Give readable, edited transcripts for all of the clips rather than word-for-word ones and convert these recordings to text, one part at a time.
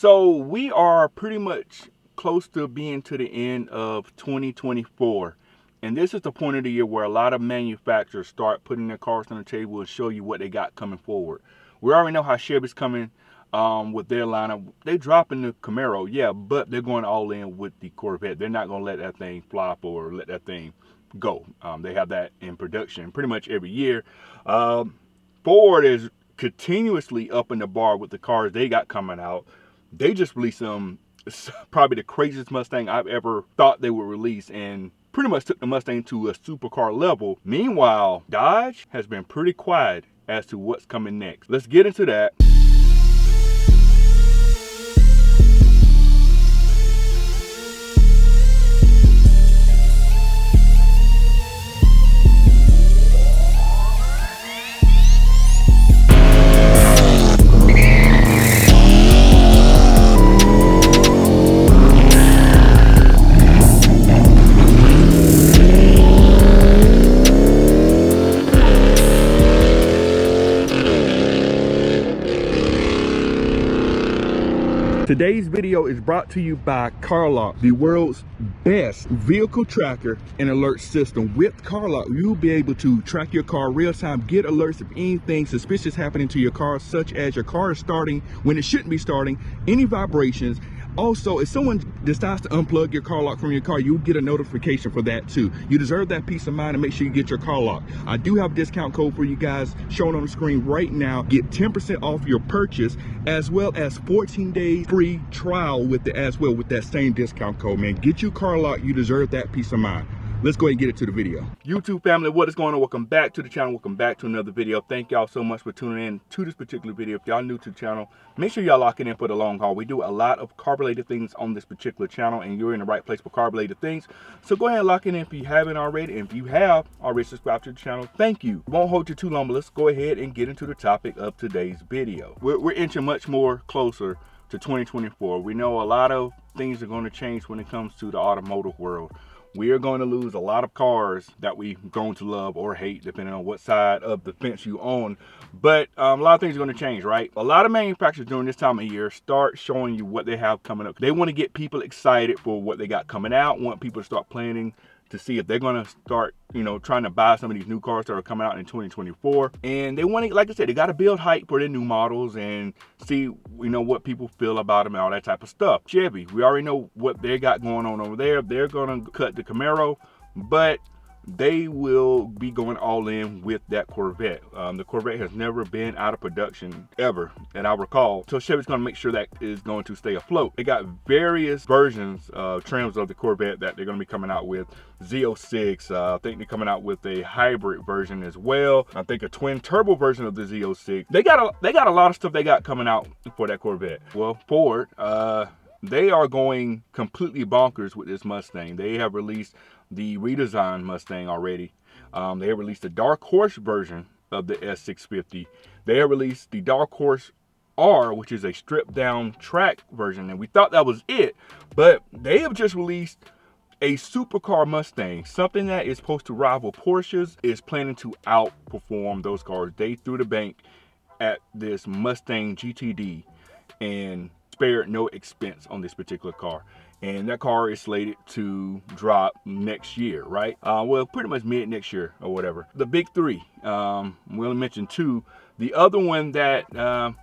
So we are pretty much close to being to the end of 2024. And this is the point of the year where a lot of manufacturers start putting their cars on the table and show you what they got coming forward. We already know how Chevy's coming with their lineup. They dropping the Camaro, yeah, but they're going all in with the Corvette. They're not going to let that thing flop or let that thing go. They have that in production pretty much every year. Ford is continuously upping the bar with the cars they got coming out. They just released probably the craziest Mustang I've ever thought they would release, and pretty much took the Mustang to a supercar level. Meanwhile, Dodge has been pretty quiet as to what's coming next. Let's get into that. Today's video is brought to you by CarLock, the world's best vehicle tracker and alert system. With CarLock, you'll be able to track your car real time, get alerts of anything suspicious happening to your car, such as your car is starting when it shouldn't be starting, any vibrations. Also, if someone decides to unplug your car lock from your car, you'll get a notification for that too. You deserve that peace of mind, and make sure you get your car locked. I do have a discount code for you guys shown on the screen right now. Get 10% off your purchase, as well as 14 days free trial with that same discount code, man. Get your car locked. You deserve that peace of mind. Let's go ahead and get into the video. YouTube family, what is going on? Welcome back to the channel. Welcome back to another video. Thank y'all so much for tuning in to this particular video. If y'all new to the channel, make sure y'all lock it in for the long haul. We do a lot of car-related things on this particular channel, and you're in the right place for car-related things. So go ahead and lock it in if you haven't already. And if you have already subscribed to the channel, thank you. Won't hold you too long, but let's go ahead and get into the topic of today's video. We're inching much more closer to 2024. We know a lot of things are going to change when it comes to the automotive world. We are going to lose a lot of cars that we've grown to love or hate, depending on what side of the fence you own. But a lot of things are going to change, right? A lot of manufacturers during this time of year start showing you what they have coming up. They want to get people excited for what they got coming out, want people to start planning to see if they're going to start, trying to buy some of these new cars that are coming out in 2024. And they want to, like I said, they got to build hype for their new models and see, what people feel about them and all that type of stuff. Chevy, we already know what they got going on over there. They're going to cut the Camaro, but they will be going all in with that Corvette. The Corvette has never been out of production ever that I recall. So Chevy's going to make sure that is going to stay afloat. They got various versions, trims of the Corvette that they're going to be coming out with. Z06, I think they're coming out with a hybrid version as well. I think a twin turbo version of the Z06. They got a lot of stuff they got coming out for that Corvette. Well, Ford, they are going completely bonkers with this Mustang. They have released the redesigned Mustang already. They have released the Dark Horse version of the S650. They have released the Dark Horse R, which is a stripped down track version, and we thought that was it, but they have just released a supercar Mustang, something that is supposed to rival Porsches, is planning to outperform those cars. They threw the bank at this Mustang GTD and spared no expense on this particular car. And that car is slated to drop next year, right? Well, pretty much mid next year or whatever. The big three, we only mentioned two. The other one that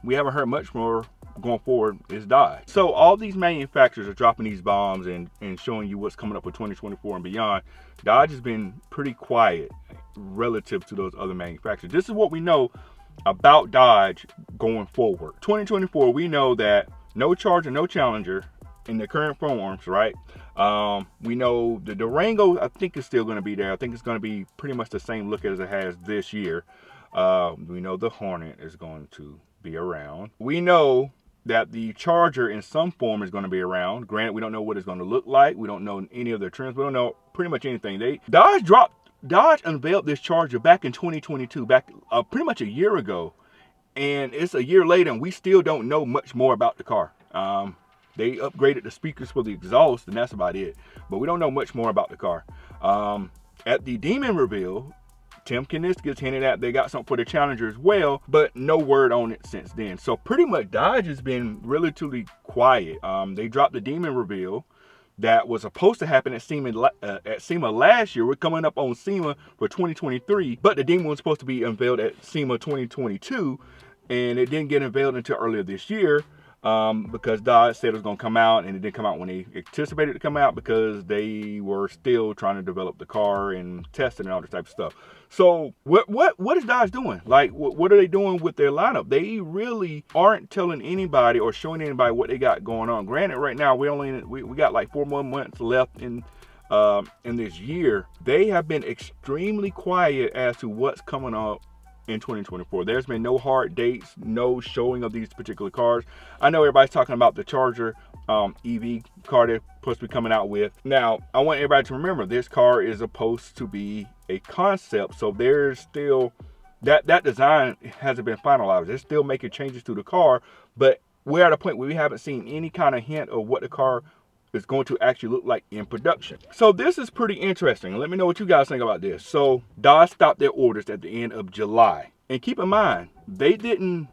we haven't heard much more going forward is Dodge. So all these manufacturers are dropping these bombs and showing you what's coming up for 2024 and beyond. Dodge has been pretty quiet relative to those other manufacturers. This is what we know about Dodge going forward. 2024, we know that no Charger, no Challenger in the current forms, right? We know the Durango, I think, is still going to be there. I think it's going to be pretty much the same look as it has this year. We know the Hornet is going to be around. We know that the Charger in some form is going to be around. Granted, we don't know what it's going to look like. We don't know any of their trims. We don't know pretty much anything. Dodge unveiled this Charger back in 2022, back pretty much a year ago. And it's a year later, and we still don't know much more about the car. They upgraded the speakers for the exhaust, and that's about it. But we don't know much more about the car. At the Demon reveal, Tim Kuniskis hinted at they got something for the Challenger as well, but no word on it since then. So pretty much Dodge has been relatively quiet. They dropped the Demon reveal that was supposed to happen at SEMA last year. We're coming up on SEMA for 2023, but the Demon was supposed to be unveiled at SEMA 2022, and it didn't get unveiled until earlier this year. Because Dodge said it was going to come out, and it didn't come out when they anticipated it to come out because they were still trying to develop the car and test it and all this type of stuff. So what is Dodge doing? Like, what are they doing with their lineup? They really aren't telling anybody or showing anybody what they got going on. Granted, right now we got like 4 more months left in this year. They have been extremely quiet as to what's coming up in 2024. There's been no hard dates, no showing of these particular cars. I know everybody's talking about the Charger EV car they're supposed to be coming out with. Now, I want everybody to remember this car is supposed to be a concept, so there's still that design hasn't been finalized. They're still making changes to the car, but we're at a point where we haven't seen any kind of hint of what the car is going to actually look like in production. So this is pretty interesting. Let me know what you guys think about this. So Dodge stopped their orders at the end of July. And keep in mind, they didn't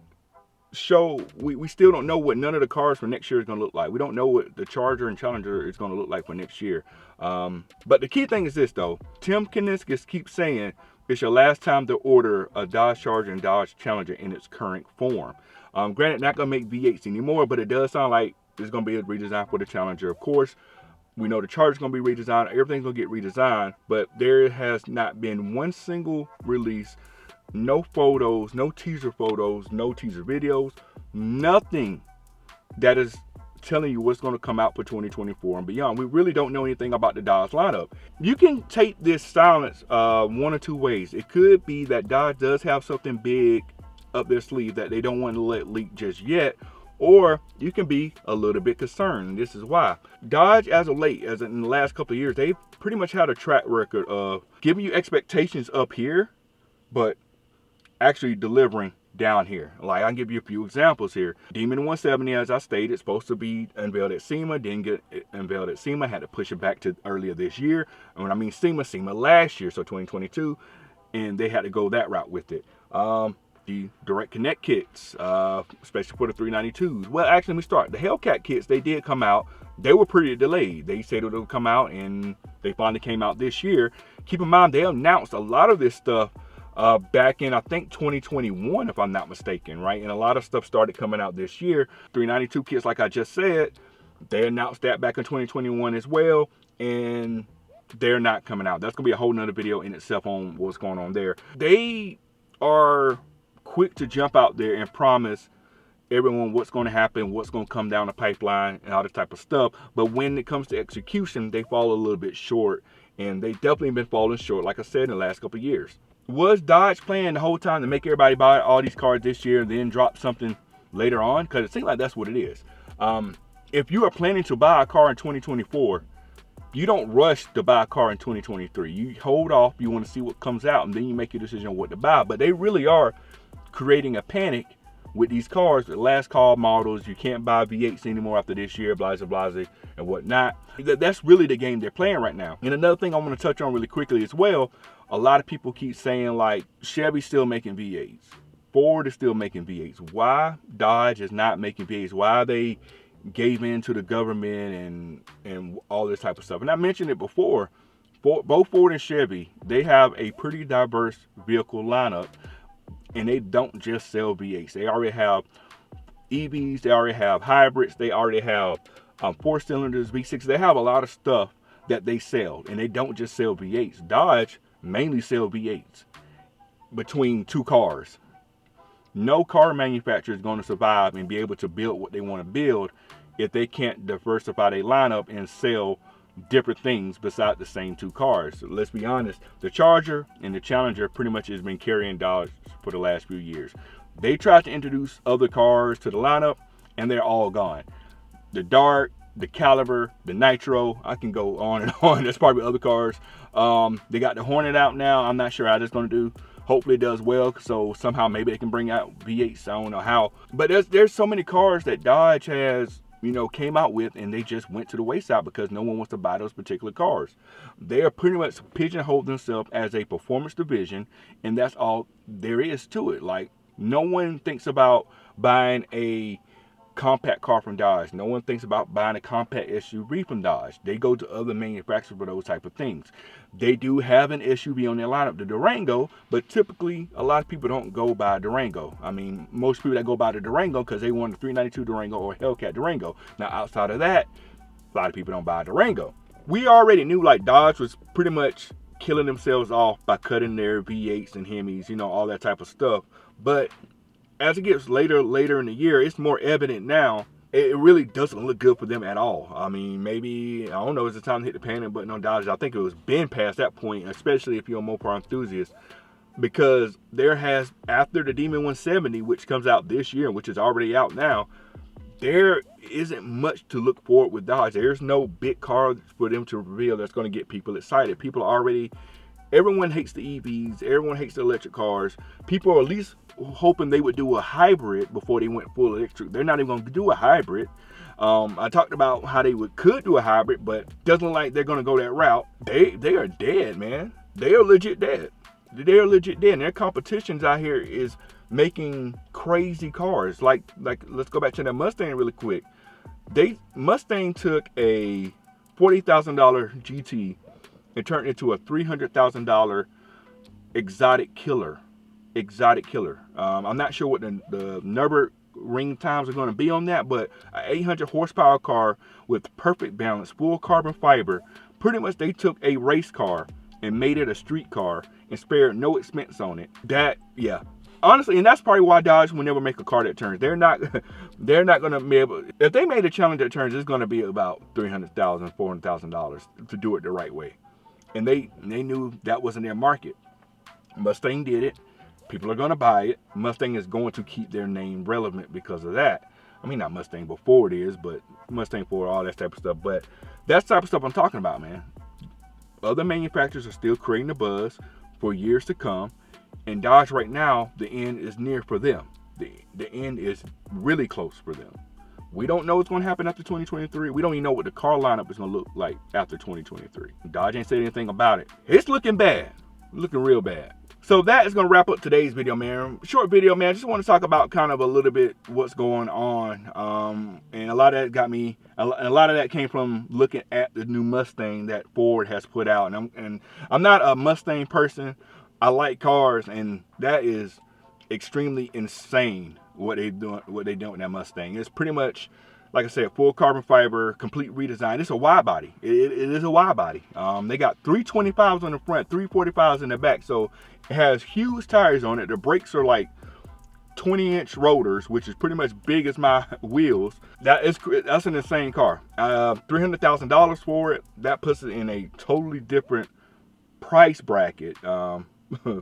show, we still don't know what none of the cars for next year is going to look like. We don't know what the Charger and Challenger is going to look like for next year. But the key thing is this though, Tim Kuniskis keeps saying it's your last time to order a Dodge Charger and Dodge Challenger in its current form. Granted, not going to make V8s anymore, but it does sound like there's going to be a redesign for the Challenger. Of course, we know the Charger's going to be redesigned. Everything's going to get redesigned, but there has not been one single release, no photos, no teaser photos, no teaser videos, nothing that is telling you what's going to come out for 2024 and beyond. We really don't know anything about the Dodge lineup. You can take this silence one or two ways. It could be that Dodge does have something big up their sleeve that they don't want to let leak just yet, or you can be a little bit concerned, and this is why. Dodge, as of late, as in the last couple of years, they've pretty much had a track record of giving you expectations up here, but actually delivering down here. Like, I can give you a few examples here. Demon 170, as I stated, supposed to be unveiled at SEMA, didn't get unveiled at SEMA, had to push it back to earlier this year. And when I mean SEMA last year, so 2022, and they had to go that route with it. The direct connect kits, especially for the 392s. Well, actually, let me start. The Hellcat kits, they did come out. They were pretty delayed. They said it would come out, and they finally came out this year. Keep in mind, they announced a lot of this stuff back in, I think, 2021, if I'm not mistaken, right? And a lot of stuff started coming out this year. 392 kits, like I just said, they announced that back in 2021 as well, and they're not coming out. That's gonna be a whole nother video in itself on what's going on there. They are quick to jump out there and promise everyone what's going to happen, what's going to come down the pipeline, and all this type of stuff. But when it comes to execution, they fall a little bit short, and they definitely been falling short, like I said, in the last couple of years. Was Dodge planning the whole time to make everybody buy all these cars this year and then drop something later on? Because it seems like that's what it is. If you are planning to buy a car in 2024, you don't rush to buy a car in 2023. You hold off, you want to see what comes out, and then you make your decision on what to buy. But they really are creating a panic with these cars, the last call models. You can't buy V8s anymore after this year, blah, blah, blah, and whatnot. That's really the game they're playing right now. And another thing I want to touch on really quickly as well, a lot of people keep saying like Chevy's still making V8s, Ford is still making V8s. Why Dodge is not making V8s? Why they gave in to the government and all this type of stuff. And I mentioned it before, both Ford and Chevy, they have a pretty diverse vehicle lineup. And they don't just sell V8s. They already have EVs, they already have hybrids, they already have 4-cylinders, V6. They have a lot of stuff that they sell, and they don't just sell V8s. Dodge mainly sell V8s between two cars. No car manufacturer is going to survive and be able to build what they want to build if they can't diversify their lineup and sell different things besides the same two cars. So let's be honest, the Charger and the Challenger pretty much has been carrying Dodge for the last few years. They tried to introduce other cars to the lineup, and they're all gone. The Dart, the Caliber, the Nitro, I can go on and on. There's probably other cars. They got the Hornet out now. I'm not sure how that's going to do. Hopefully it does well, so somehow maybe they can bring out V8s. I don't know how. But there's so many cars that Dodge has came out with, and they just went to the wayside because no one wants to buy those particular cars. They are pretty much pigeonholed themselves as a performance division, and that's all there is to it. Like, no one thinks about buying a compact car from Dodge. No one thinks about buying a compact SUV from Dodge. They go to other manufacturers for those type of things. They do have an SUV on their lineup, the Durango, but typically a lot of people don't go buy a Durango. I mean, most people that go buy the Durango because they want a 392 Durango or hellcat Durango. Now, outside of that, a lot of people don't buy a Durango. We already knew like Dodge was pretty much killing themselves off by cutting their V8s and Hemis, all that type of stuff. But as it gets later in the year, it's more evident now. It really doesn't look good for them at all. I mean, maybe, I don't know, it's the time to hit the panic button on Dodge. I think it was been past that point, especially if you're a Mopar enthusiast, because there has, after the Demon 170, which comes out this year, which is already out now, there isn't much to look forward with Dodge. There's no big car for them to reveal that's going to get people excited. People are already, everyone hates the EVs, everyone hates the electric cars. People are at least hoping they would do a hybrid before they went full electric. They're not even going to do a hybrid. I talked about how they could do a hybrid, but doesn't look like they're going to go that route. They are dead, man. They are legit dead. They are legit dead. And their competitions out here is making crazy cars. Like let's go back to that Mustang really quick. Mustang took a $40,000 GT and turned it into a $300,000 exotic killer. I'm not sure what the Nürburgring times are going to be on that, but an 800 horsepower car with perfect balance, full carbon fiber. Pretty much they took a race car and made it a street car and spared no expense on it. Yeah. Honestly, and that's probably why Dodge will never make a car that turns. They're not going to be able, if they made a challenge that turns, it's going to be about $300,000, $400,000 to do it the right way. And they knew that wasn't their market. Mustang did it. People are going to buy it. Mustang is going to keep their name relevant because of that. I mean, not Mustang before it is, but Mustang for all that type of stuff. But that's the type of stuff I'm talking about, man. Other manufacturers are still creating the buzz for years to come. And Dodge right now, the end is near for them. The end is really close for them. We don't know what's going to happen after 2023. We don't even know what the car lineup is going to look like after 2023. Dodge ain't said anything about it. It's looking bad. Looking real bad. So that is going to wrap up today's video, man. Short video, man. I just want to talk about kind of a little bit what's going on. And a lot of that got me, a lot of that came from looking at the new Mustang that Ford has put out. And I'm not a Mustang person. I like cars, and that is extremely insane what they doing with that Mustang. It's pretty much, like I said, full carbon fiber, complete redesign. It's a wide body. It is a wide body. They got 325s on the front, 345s in the back. So it has huge tires on it. The brakes are like 20-inch rotors, which is pretty much big as my wheels. That's an insane car. $300,000 for it. That puts it in a totally different price bracket.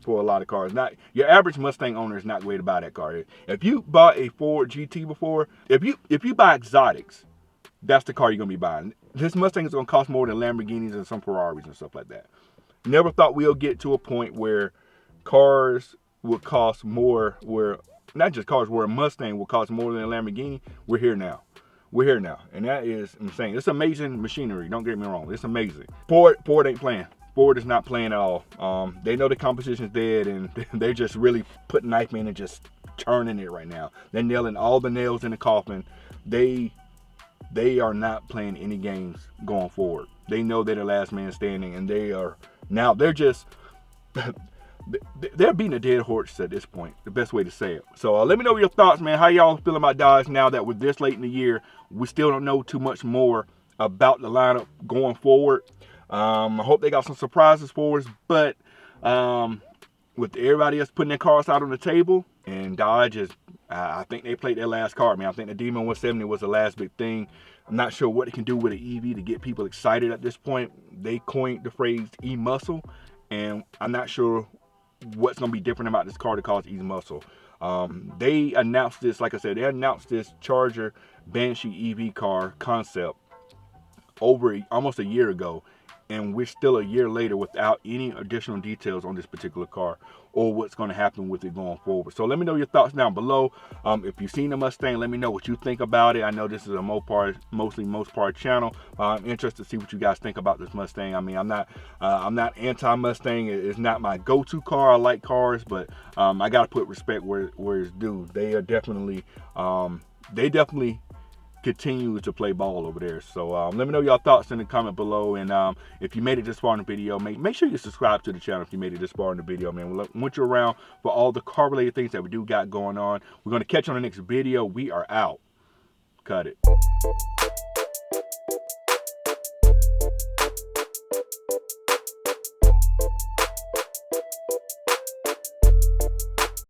For a lot of cars. Not your average Mustang owner is not going to buy that car. If you bought a Ford GT before, if you buy exotics, that's the car you're gonna be buying. This Mustang is gonna cost more than Lamborghinis and some Ferraris and stuff like that. Never thought we'll get to a point where cars will cost more, where not just cars, where a Mustang will cost more than a Lamborghini. We're here now. And that is insane. It's amazing machinery, don't get me wrong. It's amazing. Ford ain't playing. Ford is not playing at all. They know the competition's dead, and they're just really putting knife in and just turning it right now. They're nailing all the nails in the coffin. They are not playing any games going forward. They know they're the last man standing, and they're beating a dead horse at this point. The best way to say it. So let me know your thoughts, man. How y'all feeling about Dodge now that we're this late in the year? We still don't know too much more about the lineup going forward. I hope they got some surprises for us, but with everybody else putting their cars out on the table, and Dodge is, I think they played their last card, man. I think the Demon 170 was the last big thing. I'm not sure what it can do with an EV to get people excited at this point. They coined the phrase e-muscle, and I'm not sure what's going to be different about this car to cause e-muscle. They announced this, like I said, they announced this Charger Banshee EV car concept over almost a year ago. and we're still a year later without any additional details on this particular car or what's going to happen with it going forward. So let me know your thoughts down below. If you've seen the Mustang, let me know what you think about it. I know this is a mostly Mopar channel. I'm interested to see what you guys think about this Mustang. I mean, I'm not anti-Mustang. It's not my go-to car. I like cars, but I got to put respect where it's due. They are definitely continue to play ball over there. So let me know your thoughts in the comment below, and if you made it this far in the video, make sure you subscribe to the channel if you made it this far in the video, man. We want you around for all the car related things that we do got going on. We're going to catch you on the next video. We are out. Cut it.